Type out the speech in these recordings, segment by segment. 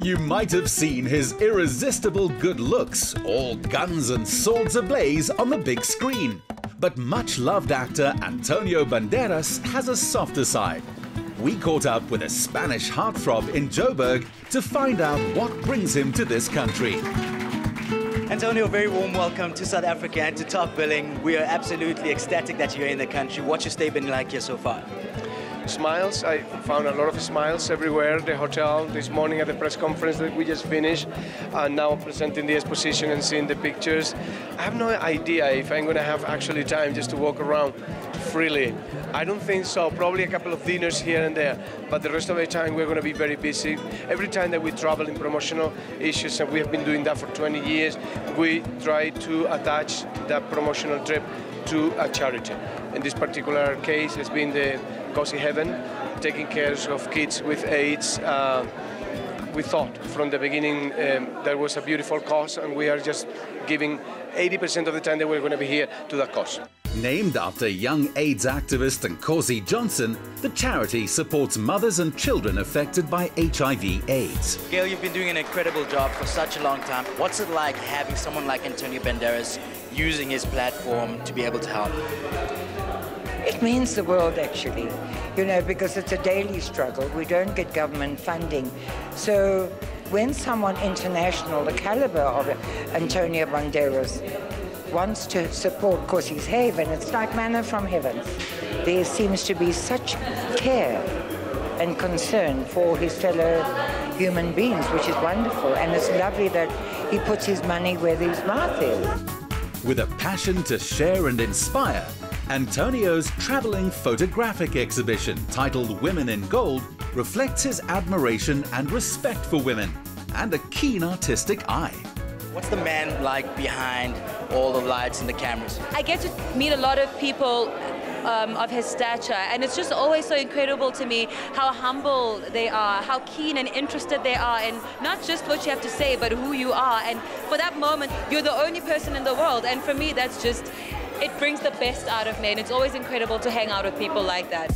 You might have seen his irresistible good looks, all guns and swords ablaze on the big screen. But much-loved actor Antonio Banderas has a softer side. We caught up with a Spanish heartthrob in Joburg to find out what brings him to this country. Antonio, a very warm welcome to South Africa and to Top Billing. We are absolutely ecstatic that you're in the country. What's your stay been like here so far? Smiles. I found a lot of smiles everywhere. The hotel, this morning at the press conference that we just finished, and now presenting the exposition and seeing the pictures. I have no idea if I'm going to have actually time just to walk around freely. I don't think so. Probably a couple of dinners here and there, but the rest of the time we're going to be very busy. Every time that we travel in promotional issues, and we have been doing that for 20 years, we try to attach that promotional trip to a charity. In this particular case, it's been the Cozy Heaven, taking care of kids with AIDS. We thought from the beginning there was a beautiful cause, and we are just giving 80% of the time that we're going to be here to that cause. Named after young AIDS activist Nkosi Johnson, the charity supports mothers and children affected by HIV/AIDS. Gail, you've been doing an incredible job for such a long time. What's it like having someone like Antonio Banderas using his platform to be able to help? It means the world, actually, you know, because it's a daily struggle. We don't get government funding. So when someone international, the caliber of Antonio Banderas, wants to support Cozy's Haven, it's like manna from heaven. There seems to be such care and concern for his fellow human beings, which is wonderful. And it's lovely that he puts his money where his mouth is. With a passion to share and inspire, Antonio's traveling photographic exhibition titled Women in Gold reflects his admiration and respect for women and a keen artistic eye. What's the man like behind all the lights and the cameras? I get to meet a lot of people of his stature, and it's just always so incredible to me how humble they are, how keen and interested they are in not just what you have to say, but who you are. And for that moment, you're the only person in the world, and for me, that's just, it brings the best out of me, and it's always incredible to hang out with people like that.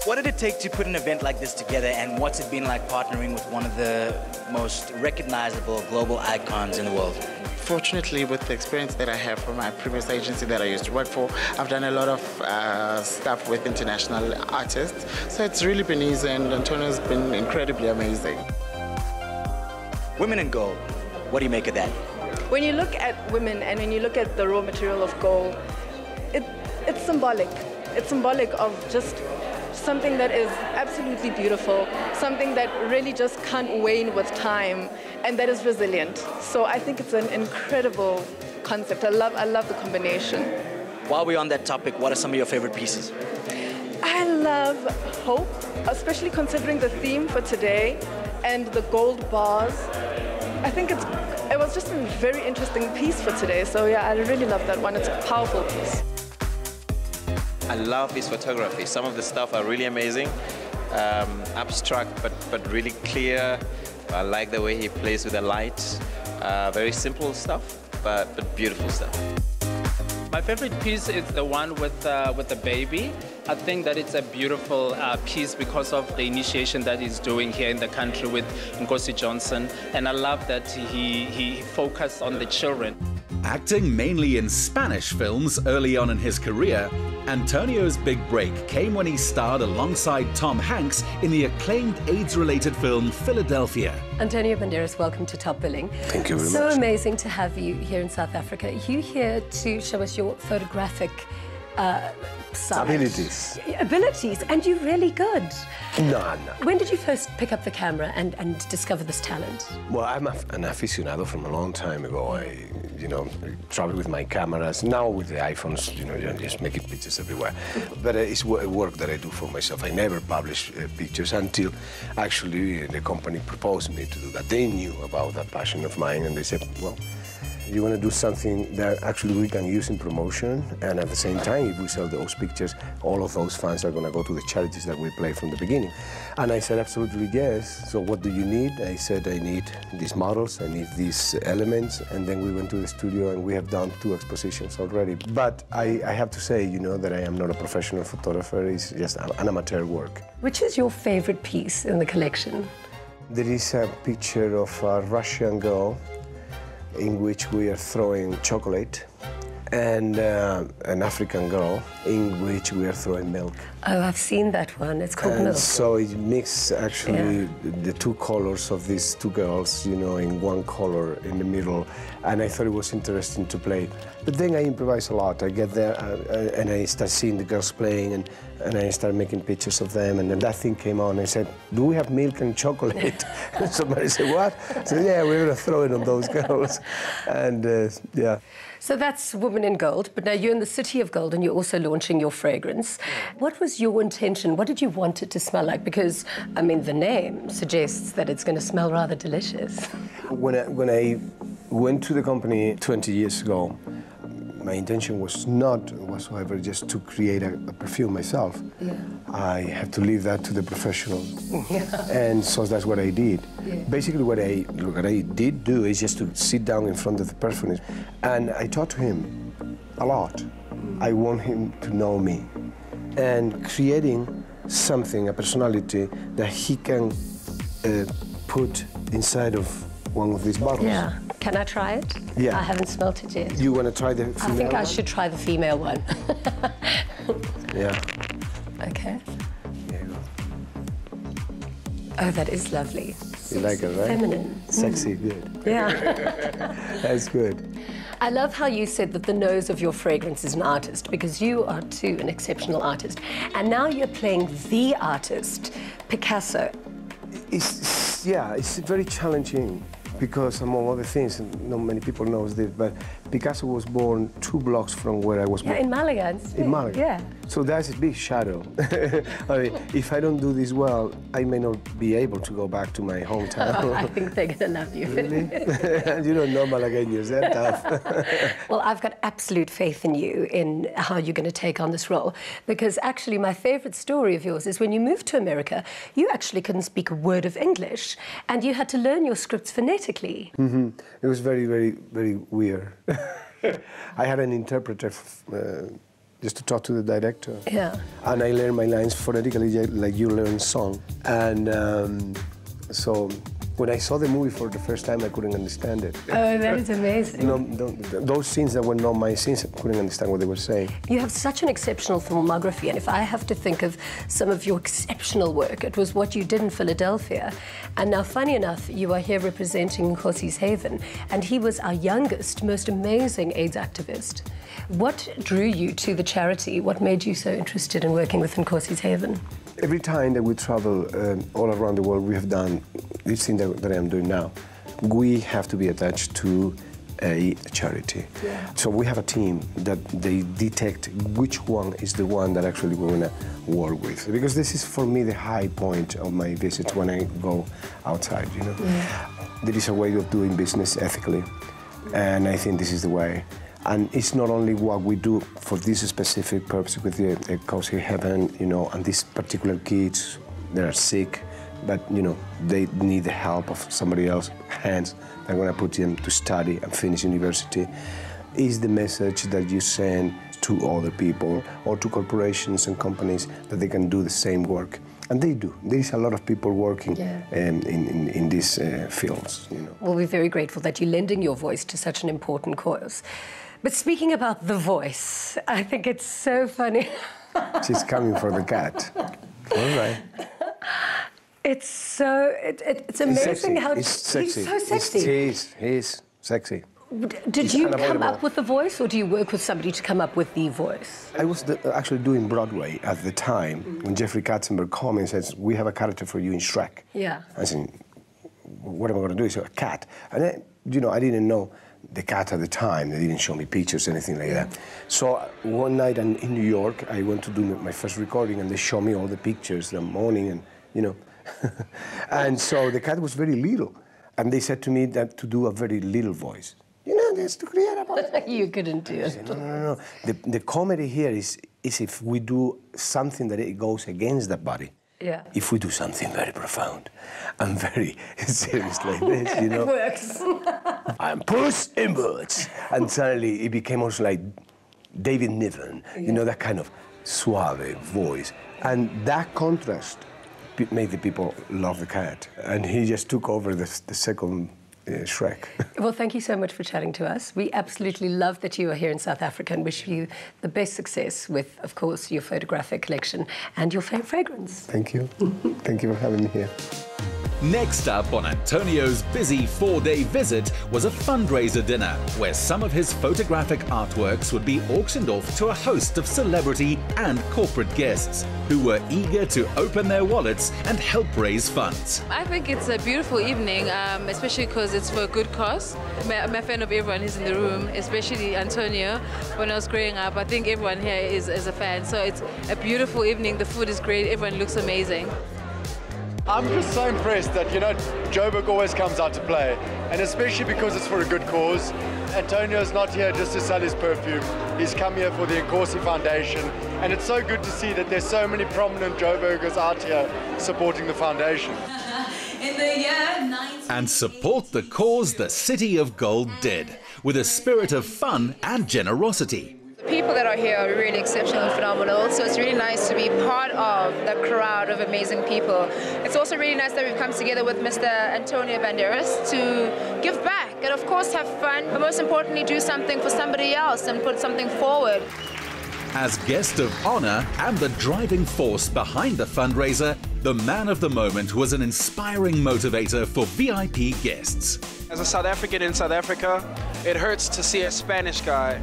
What did it take to put an event like this together, and what's it been like partnering with one of the most recognizable global icons in the world? Fortunately, with the experience that I have from my previous agency that I used to work for, I've done a lot of stuff with international artists, so it's really been easy, and Antonio's been incredibly amazing. Women in Gold, what do you make of that? When you look at women and when you look at the raw material of gold, it's symbolic. It's symbolic of just something that is absolutely beautiful, something that really just can't wane with time, and that is resilient. So I think it's an incredible concept. I love the combination. While we're on that topic, what are some of your favorite pieces? I love hope, especially considering the theme for today and the gold bars. I think it was just a very interesting piece for today. So yeah, I really love that one. It's a powerful piece. I love his photography. Some of the stuff are really amazing, abstract but really clear. I like the way he plays with the light. Very simple stuff, but beautiful stuff. My favorite piece is the one with the baby. I think that it's a beautiful piece because of the initiation that he's doing here in the country with Nkosi Johnson, and I love that he focused on the children. Acting mainly in Spanish films early on in his career, Antonio's big break came when he starred alongside Tom Hanks in the acclaimed AIDS-related film Philadelphia. Antonio Banderas, welcome to Top Billing. Thank you very much. So amazing to have you here in South Africa. Are you here to show us your photographic side? Abilities, and you're really good. No. When did you first pick up the camera and discover this talent? Well, I'm an aficionado from a long time ago. I travel with my cameras. Now with the iPhones, you're just making pictures everywhere. But it's work that I do for myself. I never publish pictures until actually the company proposed me to do that. They knew about that passion of mine, and they said, well, you want to do something that actually we can use in promotion, and at the same time, if we sell those pictures, all of those funds are going to go to the charities that we play from the beginning. And I said, absolutely yes. So what do you need? I said, I need these models, I need these elements, and then we went to the studio, and we have done 2 expositions already. But I have to say, that I am not a professional photographer. It's just an amateur work. Which is your favorite piece in the collection? There is a picture of a Russian girl in which we are throwing chocolate, and an African girl in which we are throwing milk. Oh, I've seen that one. It's called Milk. So it mixes actually the two colors of these two girls, you know, in one color in the middle. And I thought it was interesting to play. But then I improvise a lot. I get there and I start seeing the girls playing, and I start making pictures of them. And then that thing came on. I said, do we have milk and chocolate? Somebody said, what? I said, yeah, we're going to throw it on those girls. And yeah. So that's Woman in Gold, but now you're in the City of Gold and you're also launching your fragrance. What was your intention? What did you want it to smell like? Because, I mean, the name suggests that it's going to smell rather delicious. When I went to the company 20 years ago, my intention was not whatsoever just to create a perfume myself. Yeah. I had to leave that to the professional. Yeah. And so that's what I did. Yeah. Basically what I did do is just to sit down in front of the perfumist, and I talked to him a lot. I want him to know me. And creating something, a personality that he can put inside of one of these bottles. Yeah. Can I try it? Yeah. I haven't smelt it yet. You want to try the female I think one? I should try the female one. Yeah. Okay. There you go. Oh, that is lovely. You like it, right? Feminine. Sexy, good. Yeah. That's good. I love how you said that the nose of your fragrance is an artist, because you are too an exceptional artist. And now you're playing the artist, Picasso. It's very challenging because, among other things, not many people know this, but Picasso was born 2 blocks from where I was born. Yeah, in Malaga. In Malaga. Yeah. So that's a big shadow. I mean, if I don't do this well, I may not be able to go back to my hometown. I think they're going to love you. Really? You don't know Malagueños, they're tough. Well, I've got absolute faith in you, in how you're going to take on this role, because actually my favorite story of yours is when you moved to America, you actually couldn't speak a word of English, and you had to learn your scripts phonetically. Mm-hmm. It was very, very, very weird. I had an interpreter just to talk to the director. Yeah. And I learned my lines phonetically like you learn song. And so when I saw the movie for the first time, I couldn't understand it. Oh, that is amazing. Those scenes that were not my scenes, I couldn't understand what they were saying. You have such an exceptional filmography, and if I have to think of some of your exceptional work, it was what you did in Philadelphia. And now, funny enough, you are here representing Nkosi's Haven, and he was our youngest, most amazing AIDS activist. What drew you to the charity? What made you so interested in working with Nkosi's Haven? Every time that we travel all around the world, we have done this thing that I am doing now. We have to be attached to a charity. Yeah. So we have a team that they detect which one is the one that actually we're going to work with. Because this is, for me, the high point of my visits when I go outside, you know. Yeah. There is a way of doing business ethically, and I think this is the way. And it's not only what we do for this specific purpose with the Nkosi Haven, you know, and these particular kids, they are sick, but, you know, they need the help of somebody else's hands. They're going to put them to study and finish university. Is the message that you send to other people or to corporations and companies that they can do the same work. And they do. There is a lot of people working in these fields, you know. Well, we're very grateful that you're lending your voice to such an important cause. But speaking about the voice, I think it's so funny. She's coming for the cat. All right. It's so, it's amazing how he's sexy. He's so sexy. He's sexy. Did you come up with the voice, or do you work with somebody to come up with the voice? I was actually doing Broadway at the time when Jeffrey Katzenberg called me and says, "We have a character for you in Shrek." Yeah. I said, "What am I going to do?" He said, "A cat." And then, you know, I didn't know the cat at the time. They didn't show me pictures, anything like that. So one night in New York, I went to do my first recording, and they showed me all the pictures the morning, and, you know. And so the cat was very little. And they said to me that to do a very little voice. You know, that's to create a voice. You couldn't do it. I said, no. The comedy here is if we do something that it goes against the body. Yeah. If we do something very profound and very serious like this, you know. It works. I'm Puss in Boots. And suddenly it became also like David Niven, you know, that kind of suave voice. And that contrast made the people love the cat. And he just took over the second Shrek. Well, thank you so much for chatting to us. We absolutely love that you are here in South Africa and wish you the best success with, of course, your photographic collection and your fragrance. Thank you. Thank you for having me here. Next up on Antonio's busy 4-day visit was a fundraiser dinner where some of his photographic artworks would be auctioned off to a host of celebrity and corporate guests who were eager to open their wallets and help raise funds. I think it's a beautiful evening, especially because it's for a good cause. I'm a fan of everyone who's in the room, especially Antonio. When I was growing up, I think everyone here is a fan. So it's a beautiful evening. The food is great. Everyone looks amazing. I'm just so impressed that, Joburg always comes out to play, and especially because it's for a good cause. Antonio's not here just to sell his perfume. He's come here for the Nkosi Foundation, and it's so good to see that there's so many prominent Joburgers out here supporting the foundation. In the year and support the cause the City of Gold did, with a spirit of fun and generosity. The people that are here are really exceptional and phenomenal, so it's really nice to be part of the crowd of amazing people. It's also really nice that we've come together with Mr. Antonio Banderas to give back and of course have fun, but most importantly do something for somebody else and put something forward. As guest of honor and the driving force behind the fundraiser, the man of the moment was an inspiring motivator for VIP guests. As a South African in South Africa, it hurts to see a Spanish guy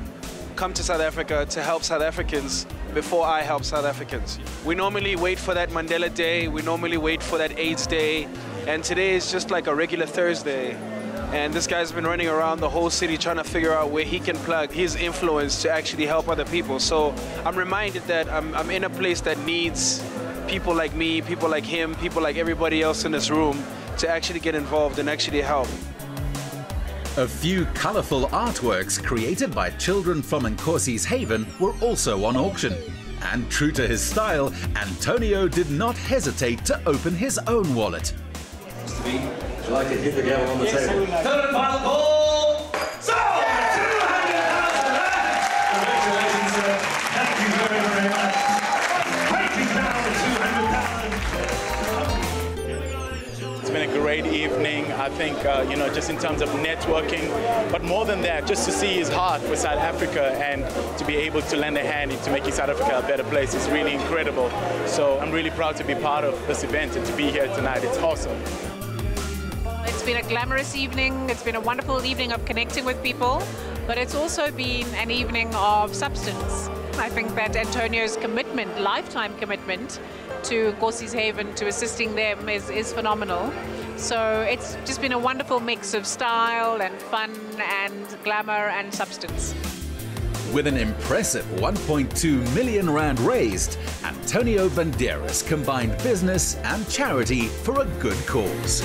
come to South Africa to help South Africans before I help South Africans. We normally wait for that Mandela Day, we normally wait for that AIDS Day, and today is just like a regular Thursday. And this guy's been running around the whole city trying to figure out where he can plug his influence to actually help other people. So I'm reminded that I'm in a place that needs people like me, people like him, people like everybody else in this room to actually get involved and actually help. A few colourful artworks created by children from Nkosi's Haven were also on auction. And true to his style, Antonio did not hesitate to open his own wallet. Would you like to hit the gavel on the table? Third and final call! So, 200,000! Congratulations, sir. Thank you very, very much. Breaking down to 200,000. It's been a great evening, I think, just in terms of networking, but more than that, just to see his heart for South Africa and to be able to lend a hand into making South Africa a better place is really incredible. So I'm really proud to be part of this event and to be here tonight. It's awesome. It's been a glamorous evening, it's been a wonderful evening of connecting with people, but it's also been an evening of substance. I think that Antonio's commitment, lifetime commitment to Nkosi's Haven, to assisting them is phenomenal. So it's just been a wonderful mix of style and fun and glamour and substance. With an impressive 1.2 million rand raised, Antonio Banderas combined business and charity for a good cause.